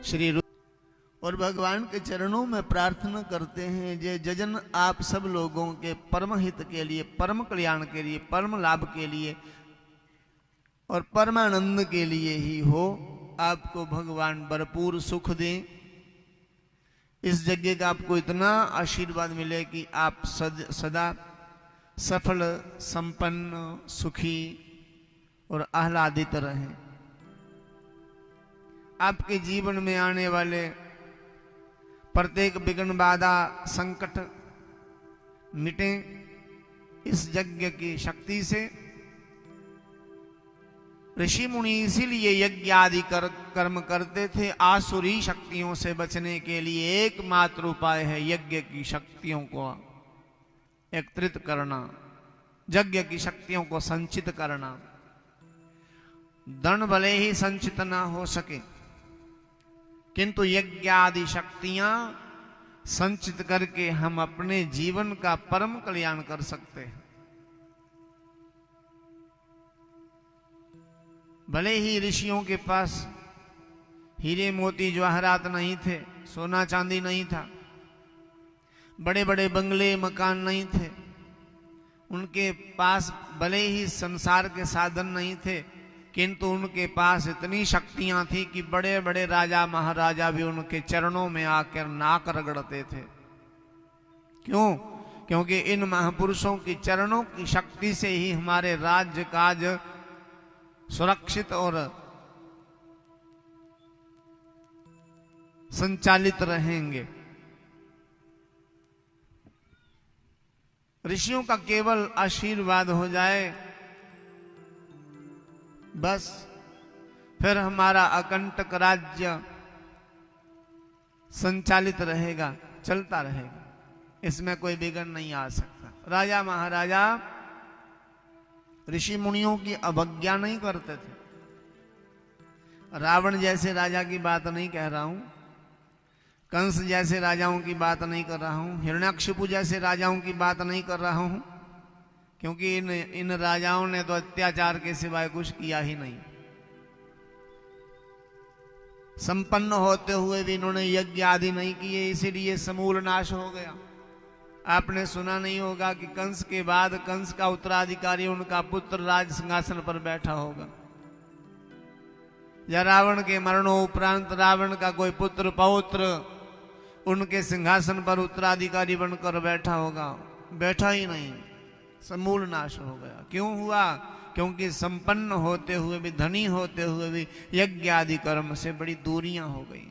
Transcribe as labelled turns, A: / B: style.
A: श्री और भगवान के चरणों में प्रार्थना करते हैं जे जजन आप सब लोगों के परम हित के लिए, परम कल्याण के लिए, परम लाभ के लिए और परमानंद के लिए ही हो। आपको भगवान भरपूर सुख दें। इस यज्ञ का आपको इतना आशीर्वाद मिले कि आप सदा सफल, संपन्न, सुखी और आह्लादित रहें। आपके जीवन में आने वाले प्रत्येक विघ्न, बाधा, संकट मिटें इस यज्ञ की शक्ति से। ऋषि मुनि इसीलिए यज्ञ आदि कर्म करते थे। आसुरी शक्तियों से बचने के लिए एकमात्र उपाय है यज्ञ की शक्तियों को एकत्रित करना, यज्ञ की शक्तियों को संचित करना। धन भले ही संचित ना हो सके, किंतु यज्ञ आदि शक्तियां संचित करके हम अपने जीवन का परम कल्याण कर सकते हैं। भले ही ऋषियों के पास हीरे मोती जवाहरात नहीं थे, सोना चांदी नहीं था, बड़े बड़े बंगले मकान नहीं थे, उनके पास भले ही संसार के साधन नहीं थे, किंतु उनके पास इतनी शक्तियां थी कि बड़े बड़े राजा महाराजा भी उनके चरणों में आकर नाक रगड़ते थे। क्यों? क्योंकि इन महापुरुषों की चरणों की शक्ति से ही हमारे राज्य काज सुरक्षित और संचालित रहेंगे। ऋषियों का केवल आशीर्वाद हो जाए बस, फिर हमारा अकंटक राज्य संचालित रहेगा, चलता रहेगा, इसमें कोई बिगड़ नहीं आ सकता। राजा महाराजा ऋषि मुनियों की अवज्ञा नहीं करते थे। रावण जैसे राजा की बात नहीं कह रहा हूं, कंस जैसे राजाओं की बात नहीं कर रहा हूं, हिरण्याकशिपु जैसे राजाओं की बात नहीं कर रहा हूं, क्योंकि इन राजाओं ने तो अत्याचार के सिवाय कुछ किया ही नहीं। संपन्न होते हुए भी इन्होंने यज्ञ आदि नहीं किए, इसीलिए समूल नाश हो गया। आपने सुना नहीं होगा कि कंस के बाद कंस का उत्तराधिकारी उनका पुत्र राज सिंहासन पर बैठा होगा, या रावण के मरणों उपरांत रावण का कोई पुत्र पौत्र उनके सिंहासन पर उत्तराधिकारी बनकर बैठा होगा। बैठा ही नहीं, समूल नाश हो गया। क्यों हुआ? क्योंकि संपन्न होते हुए भी, धनी होते हुए भी यज्ञ आदि कर्म से बड़ी दूरियां हो गई।